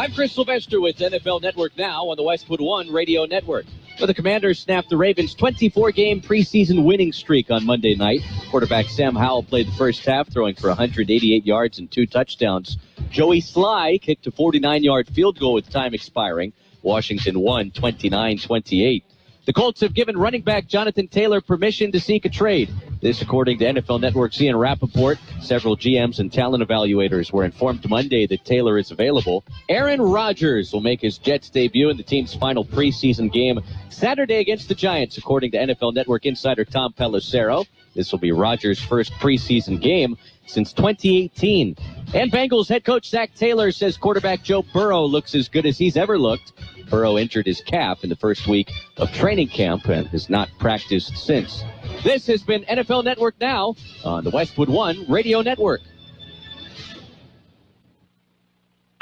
I'm Chris Sylvester with NFL Network Now on the Westwood One Radio Network. Well, the Commanders snapped the Ravens' 24-game preseason winning streak on Monday night. Quarterback Sam Howell played the first half, throwing for 188 yards and 2 touchdowns. Joey Sly kicked a 49-yard field goal with time expiring. Washington won 29-28. The Colts have given running back Jonathan Taylor permission to seek a trade. This, according to NFL Network's Ian Rappaport. Several GMs and talent evaluators were informed Monday that Taylor is available. Aaron Rodgers will make his Jets debut in the team's final preseason game Saturday against the Giants, according to NFL Network insider Tom Pelissero. This will be Rodgers' first preseason game since 2018. And Bengals head coach Zach Taylor says quarterback Joe Burrow looks as good as he's ever looked. Burrow injured his calf in the first week of training camp and has not practiced since. This has been NFL Network Now on the Westwood One Radio Network.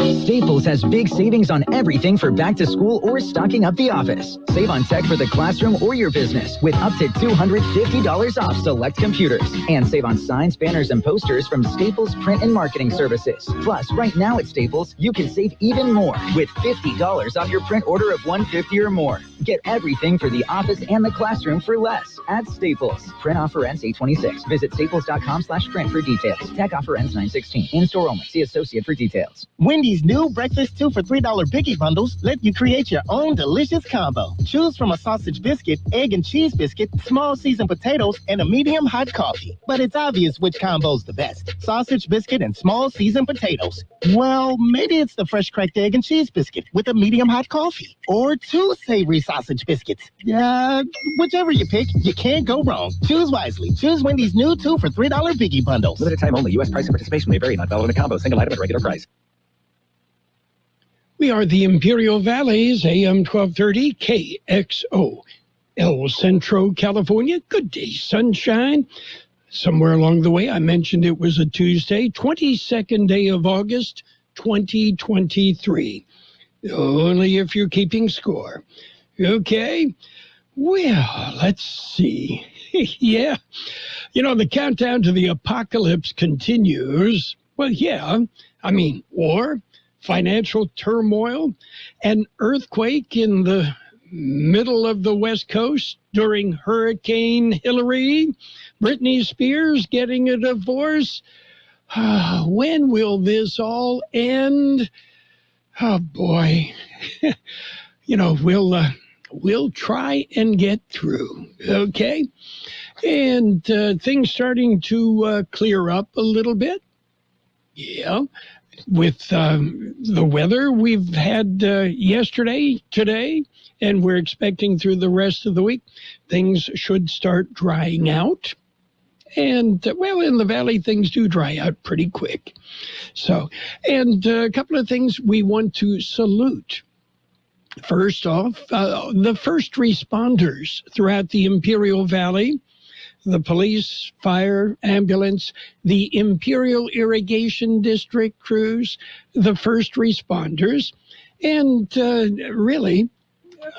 Staples has big savings on everything for back to school or stocking up the office. Save on tech for the classroom or your business with up to $250 off select computers. And save on signs, banners, and posters from Staples Print and Marketing Services. Plus, right now at Staples, you can save even more with $50 off your print order of $150 or more. Get everything for the office and the classroom for less at Staples. Print offer ends 8/26. Visit staples.com/print for details. Tag offer ends 9/16. In-store only. See associate for details. Wendy's new breakfast 2 for $3 Biggie bundles let you create your own delicious combo. Choose from a sausage biscuit, egg and cheese biscuit, small seasoned potatoes, and a medium hot coffee. But it's obvious which combo's the best. Sausage biscuit and small seasoned potatoes. Well, maybe it's the fresh cracked egg and cheese biscuit with a medium hot coffee. Or 2 savory sausage biscuits. Whichever you pick, you can't go wrong. Choose wisely. Choose Wendy's new 2 for $3 Biggie bundles. Limited time only. U.S. price and participation may vary. Not valid in a combo. Single item at regular price. We are the Imperial Valley's AM 1230 KXO. El Centro, California. Good day, sunshine. Somewhere along the way, I mentioned it was a Tuesday, 22nd day of August, 2023. Only if you're keeping score. Okay? Well, let's see. Yeah. You know, the countdown to the apocalypse continues. Well, yeah. I mean, war, financial turmoil, an earthquake in the middle of the West Coast during Hurricane Hillary, Britney Spears getting a divorce. When will this all end? Oh, boy. You know, we'll try and get through, okay? And things starting to clear up a little bit. Yeah. With the weather we've had yesterday, today, and we're expecting through the rest of the week, things should start drying out. And, well, in the valley, things do dry out pretty quick. So, and a couple of things we want to salute. First off, the first responders throughout the Imperial Valley, the police, fire, ambulance, the Imperial Irrigation District crews, the first responders, and really,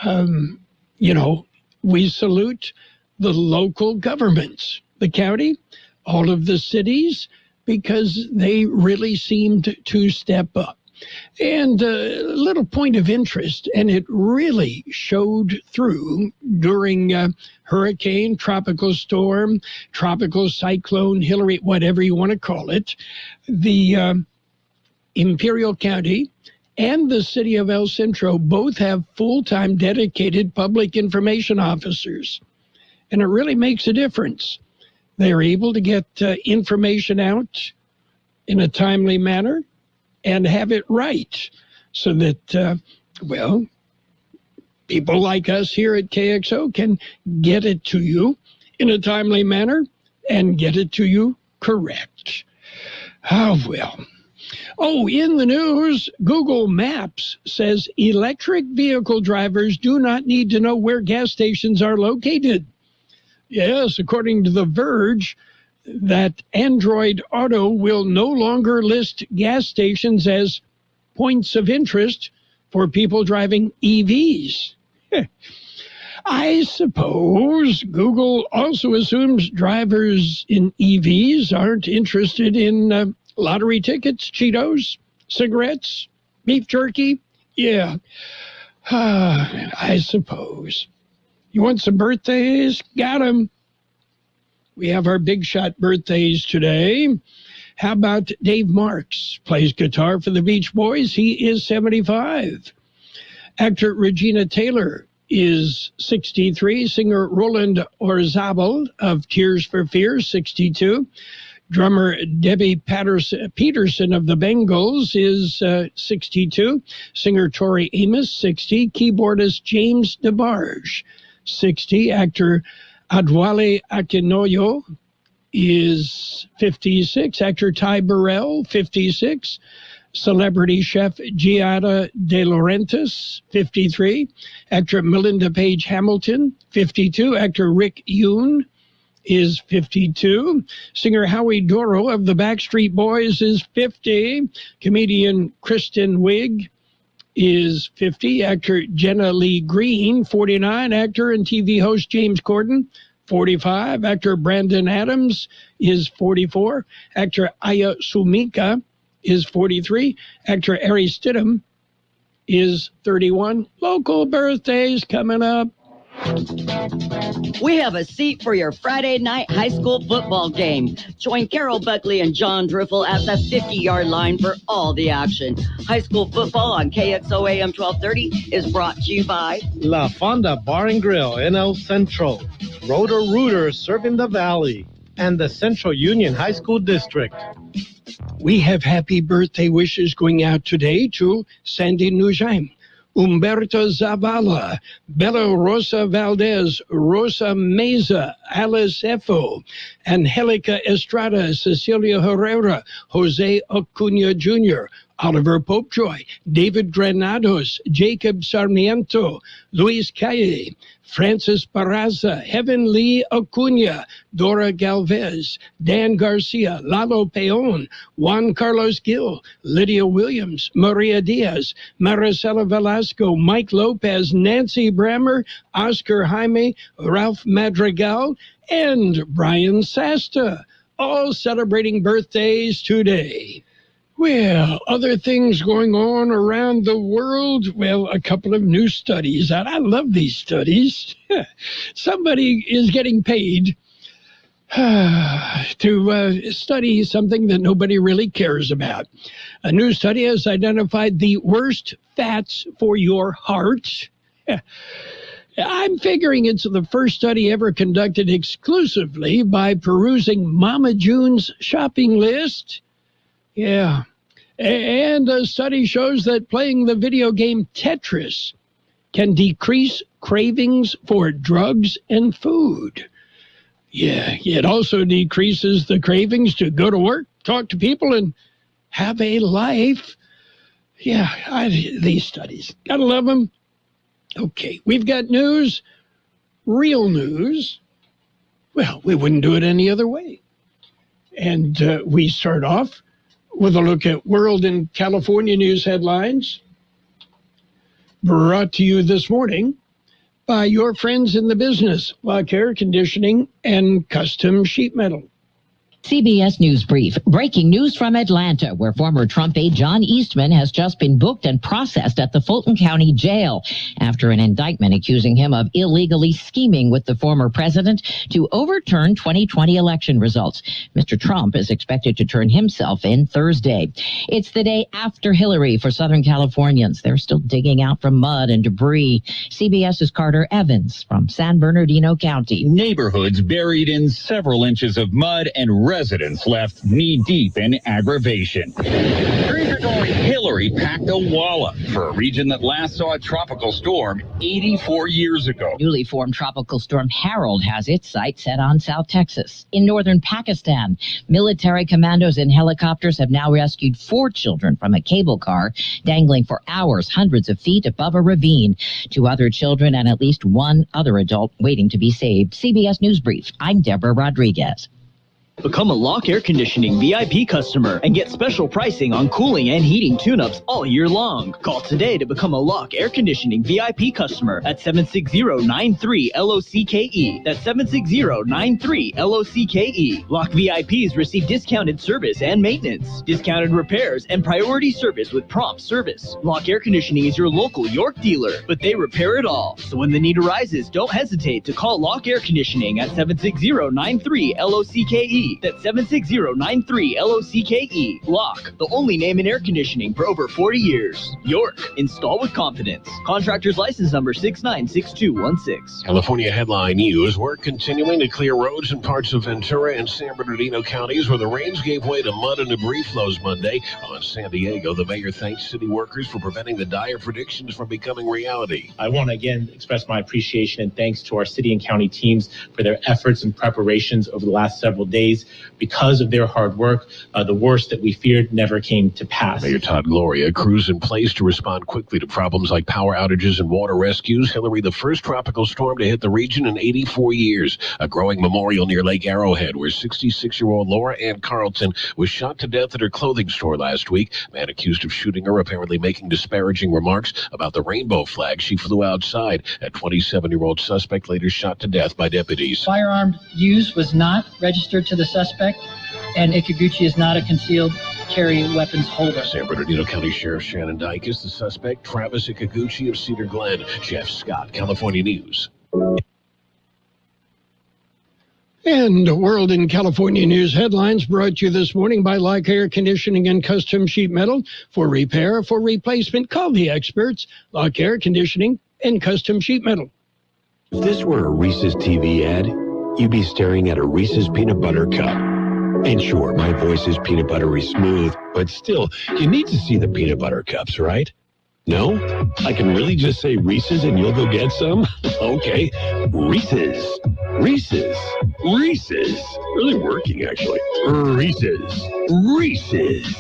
you know, we salute the local governments, the county, all of the cities, because they really seemed to step up. And a little point of interest, and it really showed through during hurricane, tropical storm, tropical cyclone, Hillary, whatever you want to call it. The Imperial County and the city of El Centro both have full-time dedicated public information officers. And it really makes a difference. They're able to get information out in a timely manner and have it right so that, well, people like us here at KXO can get it to you in a timely manner and get it to you correct. Oh, well. Oh, in the news, Google Maps says electric vehicle drivers do not need to know where gas stations are located. Yes, according to The Verge, that Android Auto will no longer list gas stations as points of interest for people driving EVs. I suppose Google also assumes drivers in EVs aren't interested in lottery tickets, Cheetos, cigarettes, Beef jerky? Yeah. I suppose. You want some birthdays? Got 'em. We have our big shot birthdays today. How about Dave Marks? Plays guitar for the Beach Boys. He is 75. Actor Regina Taylor is 63. Singer Roland Orzabal of Tears for Fears, 62. Drummer Debbie Peterson of the Bengals is 62. Singer Tori Amos, 60. Keyboardist James DeBarge, 60. Actor Adwale Akinoyo is 56. Actor Ty Burrell, 56. Celebrity chef Giada De Laurentiis, 53. Actor Melinda Page Hamilton, 52. Actor Rick Yoon is 52. Singer Howie Doro of the Backstreet Boys is 50. Comedian Kristen Wiig is 50. Actor Jenna Lee Green, 49. Actor and TV host James Corden, 45. Actor Brandon Adams is 44. Actor Aya Sumika is 43. Actor Ari Stidham is 31. Local birthdays coming up. We have a seat for your Friday night high school football game. Join Carroll, Buckley, and John Driffle at the 50-yard line for all the action. High school football on Kxo AM 1230 is brought to you by La Fonda Bar and Grill in El Centro, Roto-Rooter serving the Valley, and the Central Union High School District. We have happy birthday wishes going out today to Sandy Nugent, Humberto Zavala, Bella Rosa Valdez, Rosa Meza, Alice Efo, Angelica Estrada, Cecilia Herrera, Jose Acuna Jr., Oliver Popejoy, David Granados, Jacob Sarmiento, Luis Calle, Francis Barraza, Heaven Lee Acuna, Dora Galvez, Dan Garcia, Lalo Peon, Juan Carlos Gil, Lydia Williams, Maria Diaz, Maricela Velasco, Mike Lopez, Nancy Brammer, Oscar Jaime, Ralph Madrigal, and Brian Sasta, all celebrating birthdays today. Well, other things going on around the world. Well, a couple of new studies, and I love these studies. Somebody is getting paid to study something that nobody really cares about. A new study has identified the worst fats for your heart. I'm figuring it's the first study ever conducted exclusively by perusing Mama June's shopping list. Yeah. And a study shows that playing the video game Tetris can decrease cravings for drugs and food. Yeah, it also decreases the cravings to go to work, talk to people, and have a life. Yeah, these studies. Gotta love them. Okay, we've got news, real news. Well, we wouldn't do it any other way. And we start off with a look at World and California news headlines, brought to you this morning by your friends in the business, like air conditioning and custom sheet metal. CBS News Brief. Breaking news from Atlanta, where former Trump aide John Eastman has just been booked and processed at the Fulton County Jail after an indictment accusing him of illegally scheming with the former president to overturn 2020 election results. Mr. Trump is expected to turn himself in Thursday. It's the day after Hillary for Southern Californians. They're still digging out from mud and debris. CBS's Carter Evans from San Bernardino County. Neighborhoods buried in several inches of mud and residents left knee-deep in aggravation. Hillary packed a wallop for a region that last saw a tropical storm 84 years ago. Newly formed tropical storm Harold has its sights set on South Texas. In northern Pakistan, military commandos and helicopters have now rescued 4 children from a cable car dangling for hours hundreds of feet above a ravine. 2 other children and at least 1 other adult waiting to be saved. CBS News Brief. I'm Deborah Rodriguez. Become a Lock Air Conditioning VIP customer and get special pricing on cooling and heating tune-ups all year long. Call today to become a Lock Air Conditioning VIP customer at 760-93-LOCKE. That's 760-93-LOCKE. Lock VIPs receive discounted service and maintenance, discounted repairs, and priority service with prompt service. Lock Air Conditioning is your local York dealer, but they repair it all. So when the need arises, don't hesitate to call Lock Air Conditioning at 760-93-LOCKE. That's 760-93-LOCKE. Lock, the only name in air conditioning for over 40 years. York, install with confidence. Contractor's license number 696216. California headline news. Work continuing to clear roads in parts of Ventura and San Bernardino counties where the rains gave way to mud and debris flows Monday. On San Diego, the mayor thanked city workers for preventing the dire predictions from becoming reality. I want to again express my appreciation and thanks to our city and county teams for their efforts and preparations over the last several days. Because of their hard work, the worst that we feared never came to pass. Mayor Todd Gloria, crews in place to respond quickly to problems like power outages and water rescues. Hillary, the first tropical storm to hit the region in 84 years. A growing memorial near Lake Arrowhead where 66-year-old Laura Ann Carlton was shot to death at her clothing store last week. Man accused of shooting her apparently making disparaging remarks about the rainbow flag she flew outside. A 27-year-old suspect later shot to death by deputies. Firearm use was not registered to the suspect, and Ikaguchi is not a concealed carry weapons holder. San Bernardino County Sheriff Shannon Dyke is the suspect. Travis Ikaguchi of Cedar Glen. Jeff Scott, California News. And World in California News headlines brought to you this morning by Lock Air Conditioning and Custom Sheet Metal. For repair, for replacement, call the experts. Lock Air Conditioning and Custom Sheet Metal. If this were a Reese's TV ad, you'd be staring at a Reese's peanut butter cup. And sure, my voice is peanut buttery smooth, but still, you need to see the peanut butter cups, right? No? I can really just say Reese's and you'll go get some? Okay. Reese's. Reese's. Reese's. Really working, actually. Reese's. Reese's.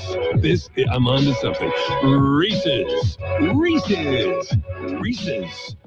I'm on to something. Reese's. Reese's. Reese's.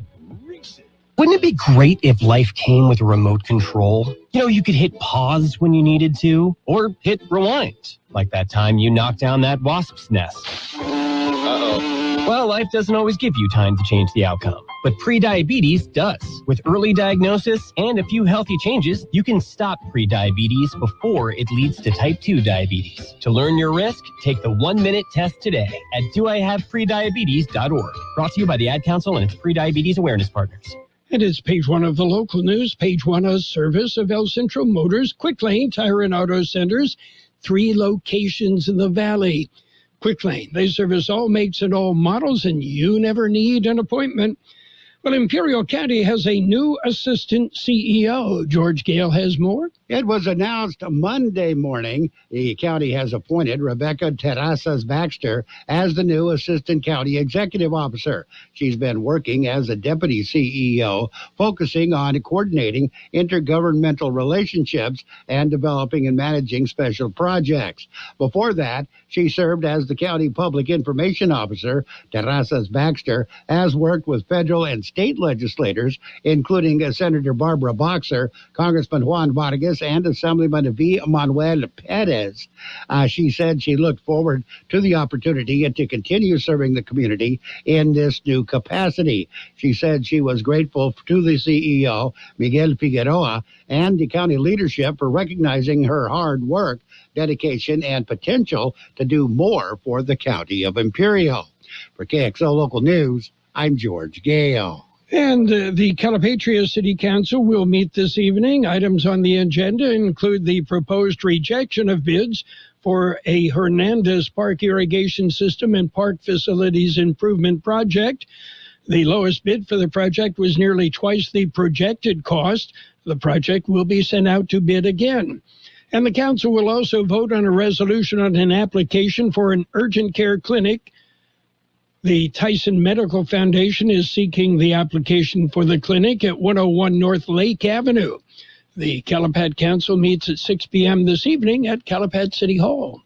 Reese's. Wouldn't it be great if life came with a remote control? You know, you could hit pause when you needed to, or hit rewind, like that time you knocked down that wasp's nest. Uh-oh. Well, life doesn't always give you time to change the outcome, but prediabetes does. With early diagnosis and a few healthy changes, you can stop prediabetes before it leads to type 2 diabetes. To learn your risk, take the 1-minute test today at doihaveprediabetes.org. Brought to you by the Ad Council and its prediabetes awareness partners. And it's page one of the local news. Page one, a service of El Centro Motors, Quick Lane Tire and Auto Centers, 3 locations in the Valley. Quick Lane, they service all makes and all models, and you never need an appointment. Well, Imperial County has a new assistant CEO. George Gale has more. It was announced Monday morning the county has appointed Rebecca Terrazas Baxter as the new assistant county executive officer. She's been working as a deputy CEO, focusing on coordinating intergovernmental relationships and developing and managing special projects. Before that, she served as the county public information officer. Terrazas Baxter has worked with federal and state legislators, including Senator Barbara Boxer, Congressman Juan Vargas, and Assemblyman V. Manuel Perez. She said she looked forward to the opportunity to continue serving the community in this new capacity. She said she was grateful to the CEO, Miguel Figueroa, and the county leadership for recognizing her hard work, dedication, and potential to do more for the county of Imperial. For KXO Local News, I'm George Gale. And the Calipatria City Council will meet this evening. Items on the agenda include the proposed rejection of bids for a Hernandez Park irrigation system and park facilities improvement project. The lowest bid for the project was nearly twice the projected cost. The project will be sent out to bid again. And the council will also vote on a resolution on an application for an urgent care clinic. The Tyson Medical Foundation is seeking the application for the clinic at 101 North Lake Avenue. The Calipat Council meets at 6 p.m. this evening at Calipat City Hall.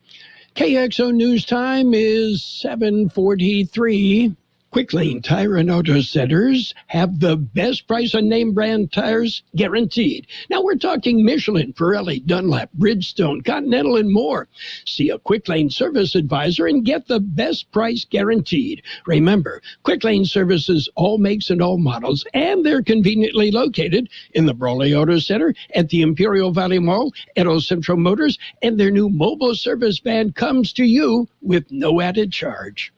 KXO News Time is 7:43. Quick Lane Tire and Auto Centers have the best price on name brand tires guaranteed. Now we're talking Michelin, Pirelli, Dunlop, Bridgestone, Continental, and more. See a Quick Lane service advisor and get the best price guaranteed. Remember, Quick Lane services all makes and all models, and they're conveniently located in the Brawley Auto Center, at the Imperial Valley Mall, at El Centro Motors, and their new mobile service van comes to you with no added charge.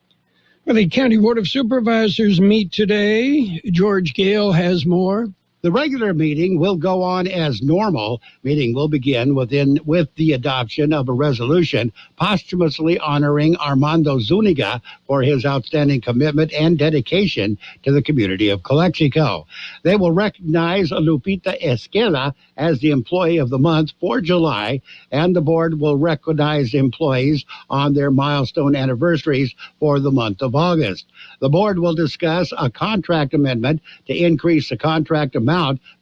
Well, the County Board of Supervisors meet today. George Gale has more. The regular meeting will go on as normal. Meeting will begin with the adoption of a resolution posthumously honoring Armando Zuniga for his outstanding commitment and dedication to the community of Calexico. They will recognize Lupita Esquela as the Employee of the Month for July, and the board will recognize employees on their milestone anniversaries for the month of August. The board will discuss a contract amendment to increase the contract amount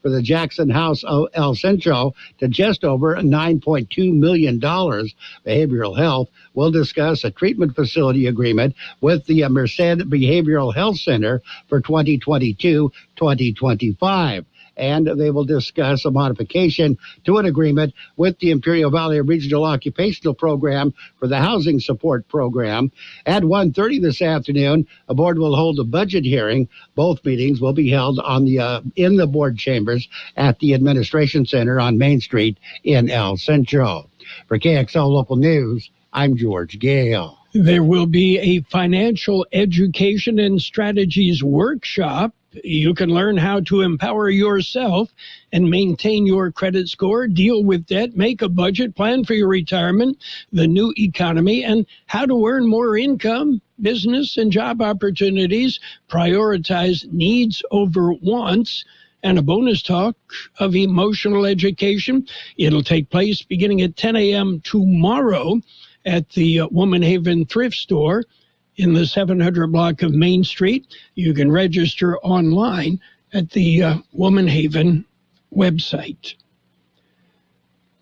for the Jackson House of El Centro to just over $9.2 million. Behavioral Health will discuss a treatment facility agreement with the Merced Behavioral Health Center for 2022-2025. And they will discuss a modification to an agreement with the Imperial Valley Regional Occupational Program for the Housing Support Program. At 1:30 this afternoon, a board will hold a budget hearing. Both meetings will be held in the board chambers at the Administration Center on Main Street in El Centro. For KXO Local News, I'm George Gale. There will be a financial education and strategies workshop. You can learn how to empower yourself and maintain your credit score, deal with debt, make a budget, plan for your retirement, the new economy, and how to earn more income, business and job opportunities, prioritize needs over wants, and a bonus talk of emotional education. It'll take place beginning at 10 a.m. tomorrow at the Woman Haven Thrift Store in the 700 block of Main Street. You can register online at the Woman Haven website.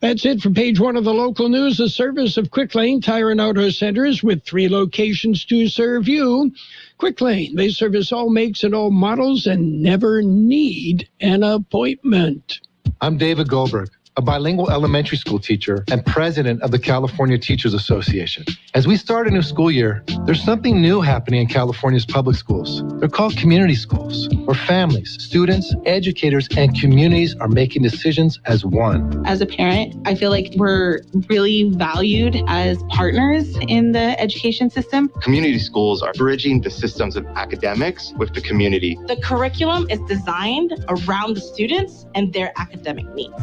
That's it for page one of the local news, a service of Quick Lane Tire and Auto Centers with 3 locations to serve you. Quick Lane, they service all makes and all models and never need an appointment. I'm David Goldberg, a bilingual elementary school teacher and president of the California Teachers Association. As we start a new school year, there's something new happening in California's public schools. They're called community schools, where families, students, educators, and communities are making decisions as one. As a parent, I feel like we're really valued as partners in the education system. Community schools are bridging the systems of academics with the community. The curriculum is designed around the students and their academic needs.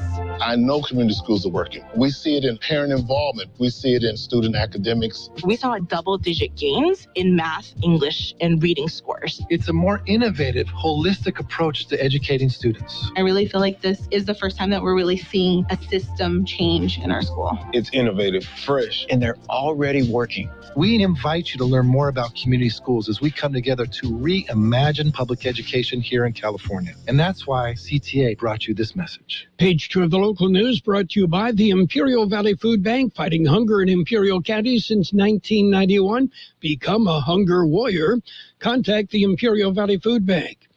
I know community schools are working. We see it in parent involvement. We see it in student academics. We saw double-digit gains in math, English, and reading scores. It's a more innovative, holistic approach to educating students. I really feel like this is the first time that we're really seeing a system change in our school. It's innovative, fresh, and they're already working. We invite you to learn more about community schools as we come together to reimagine public education here in California. And that's why CTA brought you this message. Page 2 of the local news brought to you by the Imperial Valley Food Bank, fighting hunger in Imperial County since 1991. Become a hunger warrior. Contact the Imperial Valley Food Bank.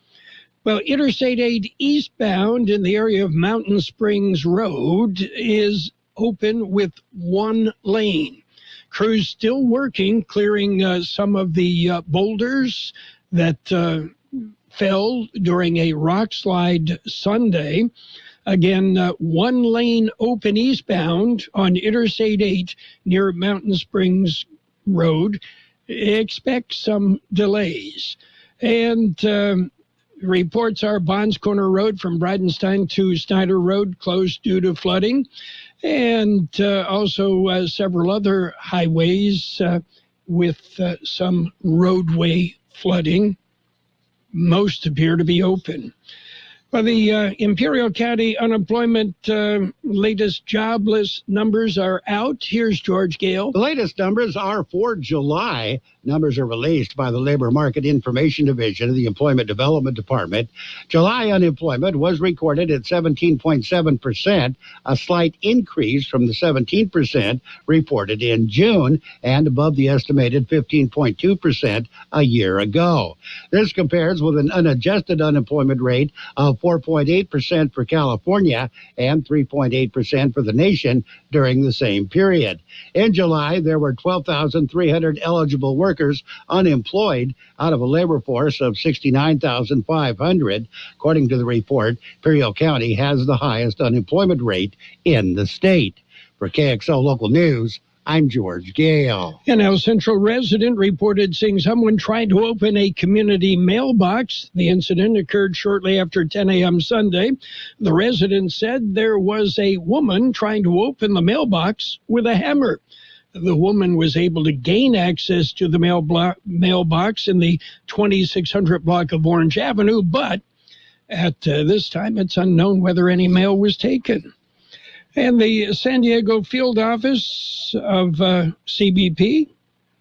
Well, Interstate 8 eastbound in the area of Mountain Springs Road is open with 1 lane. Crews still working, clearing some of the boulders that fell during a rock slide Sunday. Again, 1 lane open eastbound on Interstate 8 near Mountain Springs Road. Expect some delays. And reports are Bonds Corner Road from Bridenstine to Snyder Road closed due to flooding. And also several other highways with some roadway flooding. Most appear to be open. Well, the Imperial County unemployment latest jobless numbers are out. Here's George Gale. The latest numbers are for July. Numbers are released by the Labor Market Information Division of the Employment Development Department. July unemployment was recorded at 17.7%, a slight increase from the 17% reported in June and above the estimated 15.2% a year ago. This compares with an unadjusted unemployment rate of 4.8% for California and 3.8% for the nation during the same period. In July, there were 12,300 eligible workers unemployed out of a labor force of 69,500. According to the report, Imperial County has the highest unemployment rate in the state. For KXO Local News, I'm George Gale. An El Centro resident reported seeing someone trying to open a community mailbox. The incident occurred shortly after 10 a.m. Sunday. The resident said there was a woman trying to open the mailbox with a hammer. The woman was able to gain access to the mailbox in the 2600 block of Orange Avenue, but at this time it's unknown whether any mail was taken. And the San Diego field office of CBP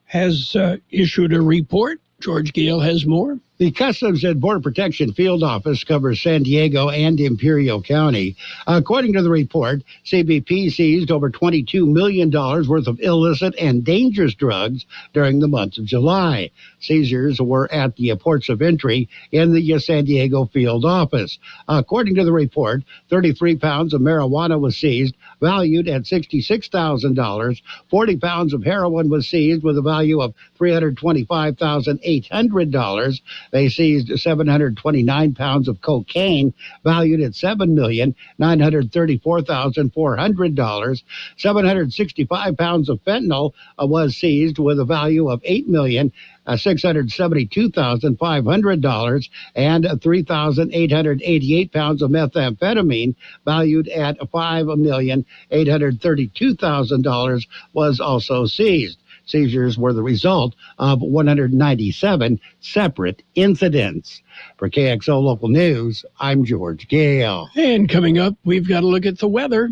has issued a report. George Gale has more. The Customs and Border Protection Field Office covers San Diego and Imperial County. According to the report, CBP seized over $22 million worth of illicit and dangerous drugs during the month of July. Seizures were at the ports of entry in the San Diego field office. According to the report, 33 pounds of marijuana was seized, valued at $66,000. 40 pounds of heroin was seized with a value of $325,800. They seized 729 pounds of cocaine, valued at $7,934,400. 765 pounds of fentanyl was seized with a value of $8,672,500, and 3,888 pounds of methamphetamine, valued at $5,832,000, was also seized. Seizures were the result of 197 separate incidents. For KXO Local News, I'm George Gale. And coming up, we've got to look at the weather.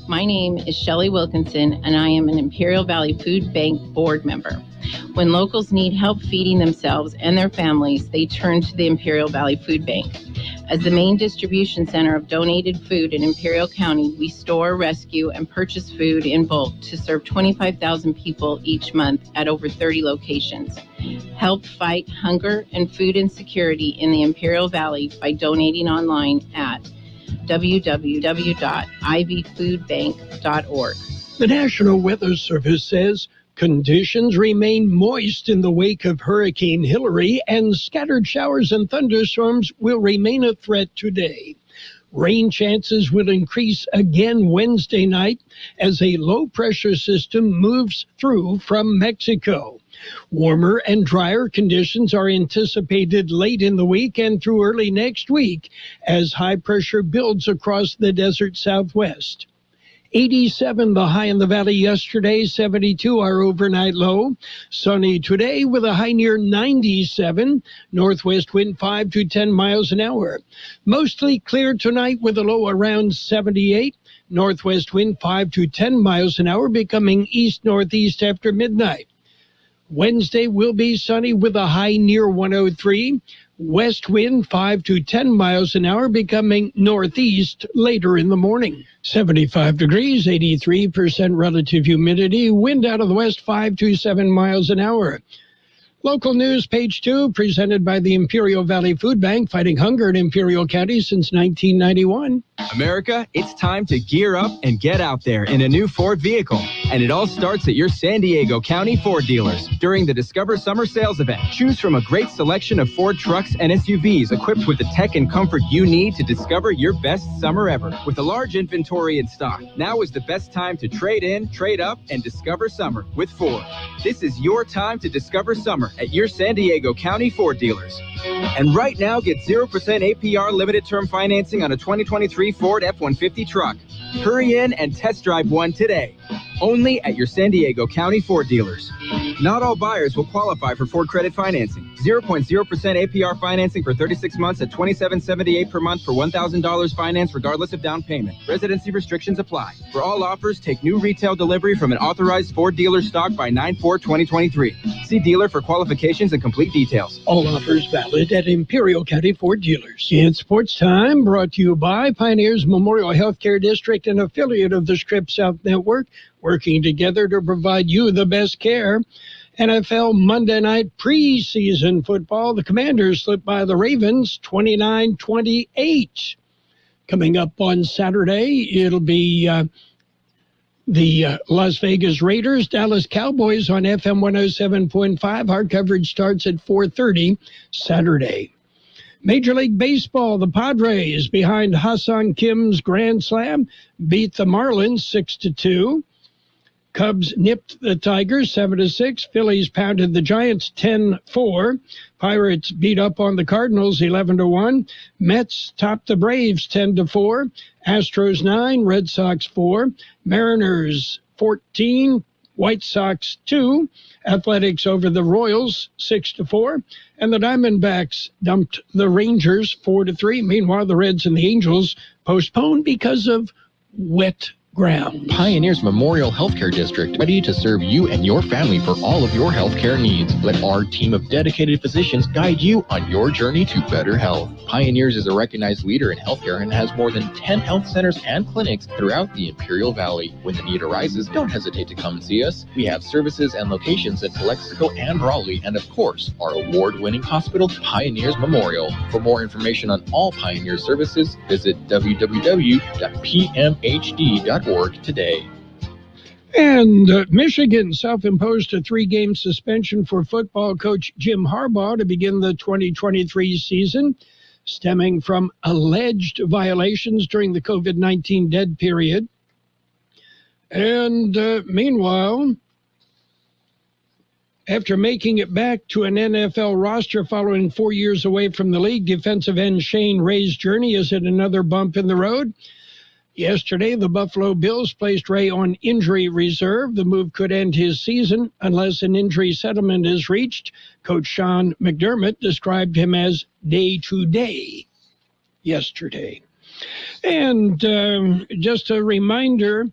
My name is Shelley Wilkinson, and I am an Imperial Valley Food Bank board member. When locals need help feeding themselves and their families, they turn to the Imperial Valley Food Bank. As the main distribution center of donated food in Imperial County, we store, rescue, and purchase food in bulk to serve 25,000 people each month at over 30 locations. Help fight hunger and food insecurity in the Imperial Valley by donating online at www.ivfoodbank.org. The National Weather Service says conditions remain moist in the wake of Hurricane Hilary, and scattered showers and thunderstorms will remain a threat today. Rain chances will increase again Wednesday night as a low-pressure system moves through from Mexico. Warmer and drier conditions are anticipated late in the week and through early next week as high pressure builds across the desert southwest. 87 the high in the valley yesterday, 72 our overnight low. Sunny today with a high near 97. Northwest wind 5 to 10 miles an hour. Mostly clear tonight with a low around 78. Northwest wind 5 to 10 miles an hour, becoming east-northeast after midnight. Wednesday will be sunny with a high near 103. West wind 5 to 10 miles an hour, becoming northeast later in the morning. 75 degrees, 83% relative humidity. Wind out of the west 5 to 7 miles an hour. Local news, page 2, presented by the Imperial Valley Food Bank, fighting hunger in Imperial County since 1991. America, it's time to gear up and get out there in a new Ford vehicle. And it all starts at your San Diego County Ford dealers during the Discover Summer Sales Event. Choose from a great selection of Ford trucks and SUVs equipped with the tech and comfort you need to discover your best summer ever. With a large inventory in stock, now is the best time to trade in, trade up, and discover summer with Ford. This is your time to discover summer at your San Diego County Ford dealers. And right now, get 0% APR limited term financing on a 2023 Ford F-150 truck. Hurry in and test drive one today. Only at your San Diego County Ford dealers. Not all buyers will qualify for Ford credit financing. 0.0% APR financing for 36 months at $27.78 per month for $1,000 finance regardless of down payment. Residency restrictions apply. For all offers, take new retail delivery from an authorized Ford dealer stock by 9/4/2023. See dealer for qualifications and complete details. All offers valid at Imperial County Ford dealers. It's Sports Time, brought to you by Pioneers Memorial Healthcare District, an affiliate of the Scripps South Network, working together to provide you the best care. NFL Monday night preseason football. The Commanders slipped by the Ravens 29-28. Coming up on Saturday, it'll be the Las Vegas Raiders, Dallas Cowboys on FM 107.5. Our coverage starts at 4:30 Saturday. Major League Baseball, the Padres, behind Hassan Kim's Grand Slam, beat the Marlins 6-2. Cubs nipped the Tigers 7-6. Phillies pounded the Giants 10-4. Pirates beat up on the Cardinals 11-1. Mets topped the Braves 10-4. Astros 9, Red Sox 4. Mariners 14, White Sox 2. Athletics over the Royals 6-4. And the Diamondbacks dumped the Rangers 4-3. Meanwhile, the Reds and the Angels postponed because of wet ground. Pioneers Memorial Healthcare District, ready to serve you and your family for all of your healthcare needs. Let our team of dedicated physicians guide you on your journey to better health. Pioneers is a recognized leader in healthcare and has more than 10 health centers and clinics throughout the Imperial Valley. When the need arises, don't hesitate to come and see us. We have services and locations in Calexico and Raleigh, and of course, our award-winning hospital, Pioneers Memorial. For more information on all Pioneer services, visit www.pmhd.org today. And Michigan self-imposed a 3-game suspension for football coach Jim Harbaugh to begin the 2023 season, stemming from alleged violations during the COVID-19 dead period. And meanwhile, after making it back to an NFL roster following 4 years away from the league, defensive end Shane Ray's journey is at another bump in the road. Yesterday, the Buffalo Bills placed Ray on injury reserve. The move could end his season unless an injury settlement is reached. Coach Sean McDermott described him as day-to-day yesterday. And just a reminder,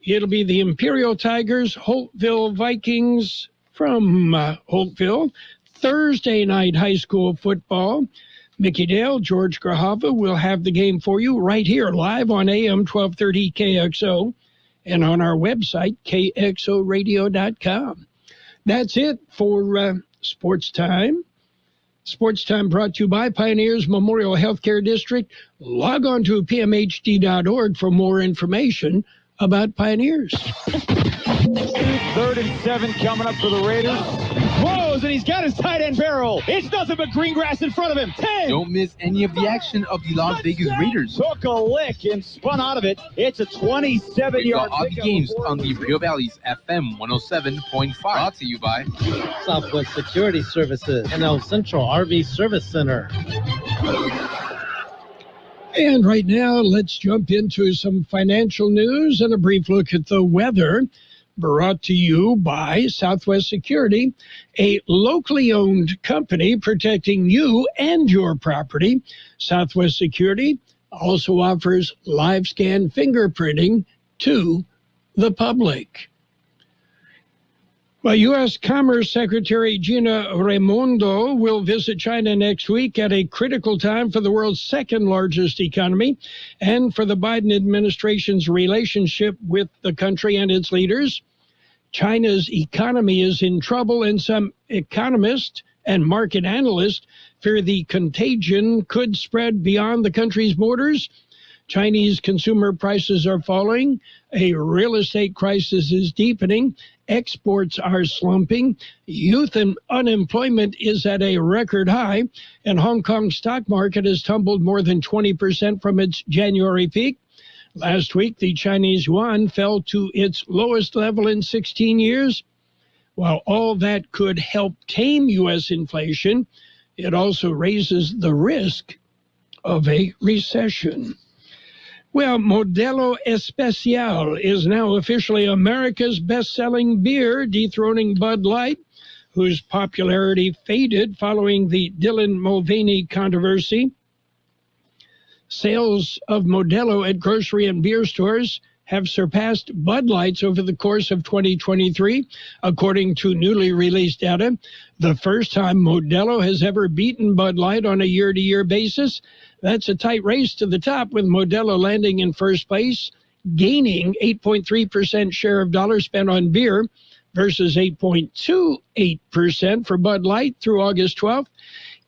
it'll be the Imperial Tigers, Holtville Vikings from Holtville. Thursday night high school football. Mickey Dale, George Grahava will have the game for you right here live on AM 1230 KXO and on our website, kxoradio.com. That's it for Sports Time. Sports Time brought to you by Pioneers Memorial Healthcare District. Log on to pmhd.org for more information about Pioneers. 3rd and 7 coming up for the Raiders. Throws, and he's got his tight end barrel. It's nothing but green grass in front of him. 10. Don't miss any of the action of the Las Vegas Raiders. Took a lick and spun out of it. It's a 27-yard all the games on the Imperial Valley's FM 107.5. Brought to you by Southwest Security Services and El Central RV Service Center. And right now, let's jump into some financial news and a brief look at the weather. Brought to you by Southwest Security, a locally owned company protecting you and your property. Southwest Security also offers live scan fingerprinting to the public. Well, U.S. Commerce Secretary Gina Raimondo will visit China next week at a critical time for the world's second largest economy and for the Biden administration's relationship with the country and its leaders. China's economy is in trouble, and some economists and market analysts fear the contagion could spread beyond the country's borders. Chinese consumer prices are falling. A real estate crisis is deepening. Exports are slumping. Youth unemployment is at a record high. And Hong Kong's stock market has tumbled more than 20% from its January peak. Last week, the Chinese yuan fell to its lowest level in 16 years. While all that could help tame U.S. inflation, it also raises the risk of a recession. Well, Modelo Especial is now officially America's best-selling beer, dethroning Bud Light. whose popularity faded following the Dylan Mulvaney controversy. Sales of Modelo at grocery and beer stores have surpassed Bud Lights over the course of 2023, according to newly released data. The first time Modelo has ever beaten Bud Light on a year-to-year basis. That's a tight race to the top, with Modelo landing in first place, gaining 8.3% share of dollars spent on beer versus 8.28% for Bud Light through August 12th.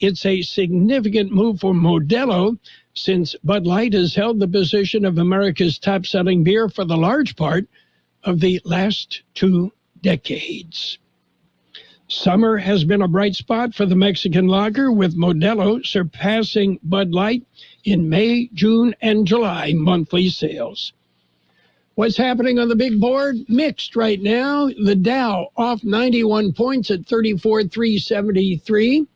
It's a significant move for Modelo, since Bud Light has held the position of America's top-selling beer for the large part of the last 2 decades. Summer has been a bright spot for the Mexican lager, with Modelo surpassing Bud Light in May, June, and July monthly sales. What's happening on the big board? Mixed right now. The Dow off 91 points at 34,373.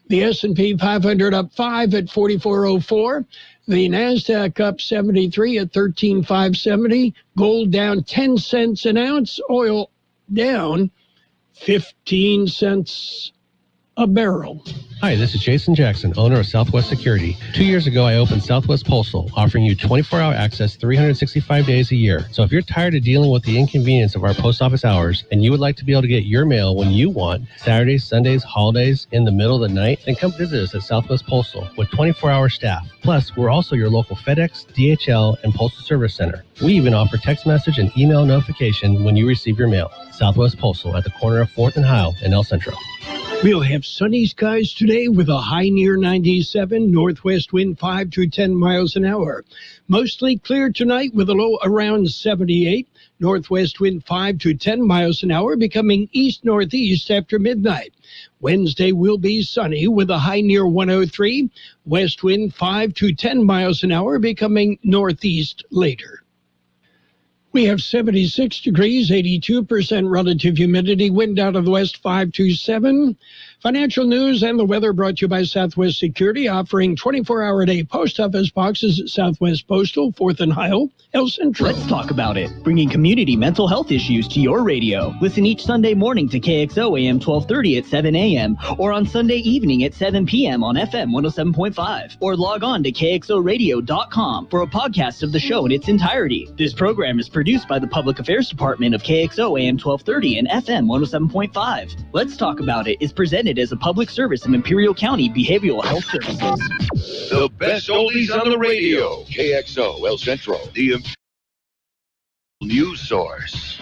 The S&P 500 up 5 at 4404. The NASDAQ up 73 at 13,570. Gold down 10 cents an ounce. Oil down 15 cents a barrel. Hi, this is Jason Jackson, owner of Southwest Security. 2 years ago, I opened Southwest Postal, offering you 24-hour access 365 days a year. So if you're tired of dealing with the inconvenience of our post office hours and you would like to be able to get your mail when you want, Saturdays, Sundays, holidays, in the middle of the night, then come visit us at Southwest Postal with 24-hour staff. Plus, we're also your local FedEx, DHL, and Postal Service Center. We even offer text message and email notification when you receive your mail. Southwest Postal at the corner of 4th and Heil in El Centro. We'll have sunny skies today with a high near 97, northwest wind 5 to 10 miles an hour. Mostly clear tonight with a low around 78, northwest wind 5 to 10 miles an hour, becoming east-northeast after midnight. Wednesday will be sunny with a high near 103, west wind 5 to 10 miles an hour, becoming northeast later. We have 76 degrees, 82% relative humidity, wind out of the west 5 to 7. Financial news and the weather brought to you by Southwest Security, offering 24-hour-a-day post office boxes at Southwest Postal, 4th and Heil, El Centro. Let's talk about it. Bringing community mental health issues to your radio. Listen each Sunday morning to KXO AM 1230 at 7 a.m. or on Sunday evening at 7 p.m. on FM 107.5. Or log on to KXORadio.com for a podcast of the show in its entirety. This program is produced by the Public Affairs Department of KXO AM 1230 and FM 107.5. Let's Talk About It is presented as a public service of Imperial County Behavioral Health Services. The best oldies on the radio. KXO El Centro, the news source.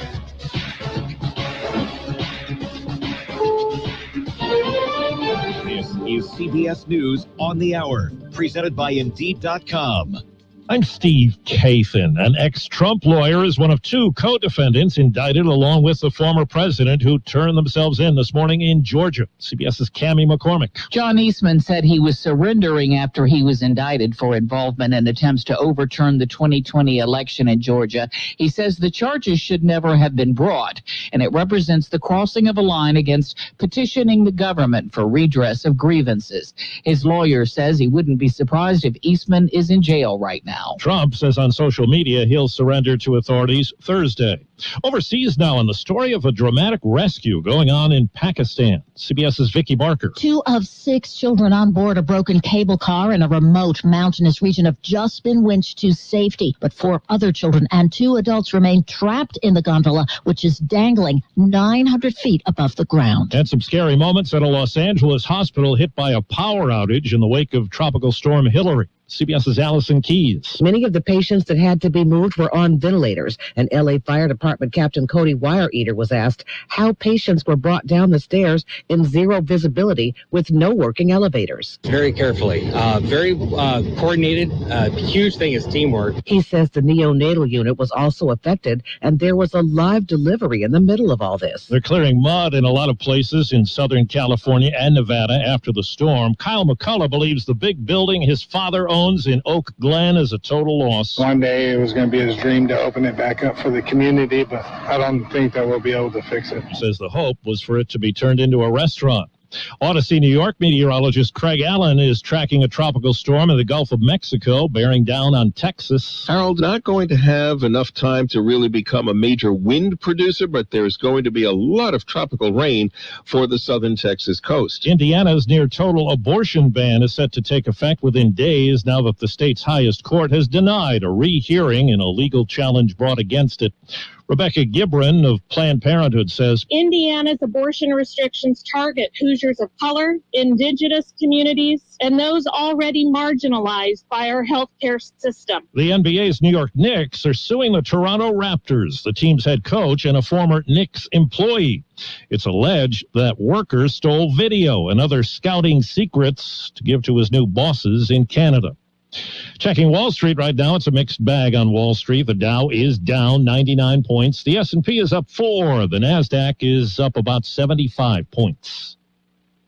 This is CBS News on the Hour, presented by Indeed.com. I'm Steve Kathan. An ex-Trump lawyer is one of 2 co-defendants indicted along with the former president who turned themselves in this morning in Georgia. CBS's Cammie McCormick. John Eastman said he was surrendering after he was indicted for involvement in attempts to overturn the 2020 election in Georgia. He says the charges should never have been brought, and it represents the crossing of a line against petitioning the government for redress of grievances. His lawyer says he wouldn't be surprised if Eastman is in jail right now. Trump says on social media he'll surrender to authorities Thursday. Overseas now, in the story of a dramatic rescue going on in Pakistan. CBS's Vicki Barker. 2 of 6 children on board a broken cable car in a remote mountainous region have just been winched to safety. But 4 other children and 2 adults remain trapped in the gondola, which is dangling 900 feet above the ground. And some scary moments at a Los Angeles hospital hit by a power outage in the wake of Tropical Storm Hillary. CBS's Allison Keyes. Many of the patients that had to be moved were on ventilators, and L.A. Fire Department Captain Cody Wire-Eater was asked how patients were brought down the stairs in zero visibility with no working elevators. Very carefully, very coordinated. Huge thing is teamwork. He says the neonatal unit was also affected, and there was a live delivery in the middle of all this. They're clearing mud in a lot of places in Southern California and Nevada after the storm. Kyle McCullough believes the big building his father owns in Oak Glen is a total loss. One day it was going to be his dream to open it back up for the community, but I don't think that we'll be able to fix it. He says the hope was for it to be turned into a restaurant. Odyssey, New York meteorologist Craig Allen is tracking a tropical storm in the Gulf of Mexico, bearing down on Texas. Harold, not going to have enough time to really become a major wind producer, but there's going to be a lot of tropical rain for the southern Texas coast. Indiana's near-total abortion ban is set to take effect within days now that the state's highest court has denied a rehearing in a legal challenge brought against it. Rebecca Gibran of Planned Parenthood says Indiana's abortion restrictions target Hoosiers of color, indigenous communities, and those already marginalized by our healthcare system. the NBA's New York Knicks are suing the Toronto Raptors, the team's head coach and a former Knicks employee. It's alleged that workers stole video and other scouting secrets to give to his new bosses in Canada. Checking Wall Street right now, it's a mixed bag on Wall Street. The Dow is down 99 points. The S&P is up 4. The NASDAQ is up about 75 points.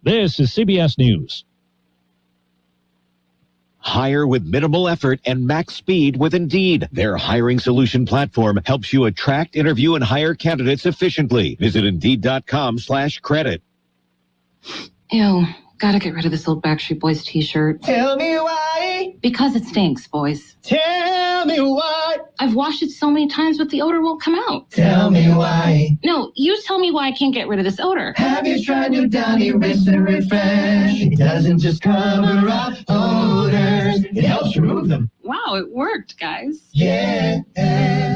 This is CBS News. Hire with minimal effort and max speed with Indeed. Their hiring solution platform helps you attract, interview, and hire candidates efficiently. Visit Indeed.com/credit. Ew. Gotta get rid of this old Backstreet Boys t-shirt. Tell me why. Because it stinks, boys. Tell me why. I've washed it so many times, but the odor won't come out. Tell me why. No, you tell me why I can't get rid of this odor. Have you tried new Downy Rinse and Refresh? It doesn't just cover up odors. It helps remove them. Wow, it worked, guys. Yeah.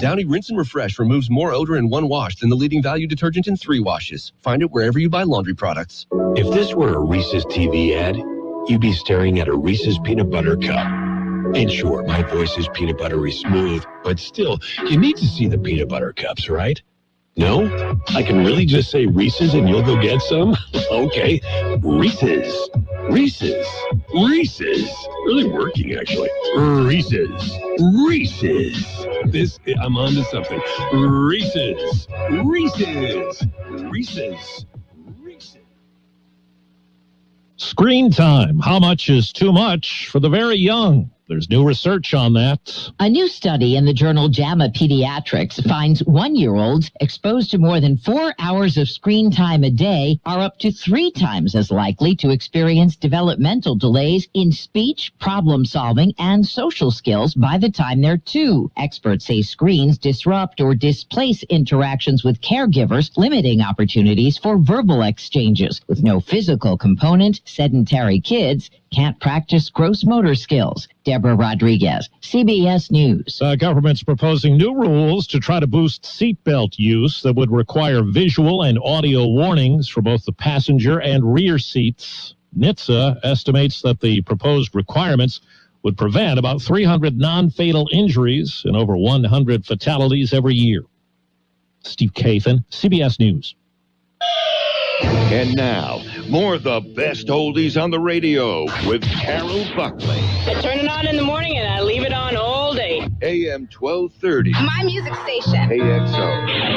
Downy Rinse and Refresh removes more odor in one wash than the leading value detergent in 3 washes. Find it wherever you buy laundry products. If this were a Reese's TV ad, you'd be staring at a Reese's peanut butter cup. And sure, my voice is peanut buttery smooth, but still, you need to see the peanut butter cups, right? No? I can really just say Reese's and you'll go get some? Okay. Reese's. Reese's. Reese's. Really working, actually. Reese's. Reese's. I'm on to something. Reese's. Reese's. Reese's. Reese's. Screen time. How much is too much for the very young? There's new research on that. A new study in the journal JAMA Pediatrics finds 1-year-olds exposed to more than 4 hours of screen time a day are up to 3 times as likely to experience developmental delays in speech, problem solving, and social skills by the time they're 2. Experts say screens disrupt or displace interactions with caregivers, limiting opportunities for verbal exchanges. With no physical component, sedentary kids can't practice gross motor skills. Deborah Rodriguez, CBS News. The government's proposing new rules to try to boost seatbelt use that would require visual and audio warnings for both the passenger and rear seats. NHTSA estimates that the proposed requirements would prevent about 300 non-fatal injuries and over 100 fatalities every year. Steve Kathan, CBS News. And now, more of the best oldies on the radio with Carroll Buckley. I turn it on in the morning and I leave it on all day. AM 1230. My music station. KXO.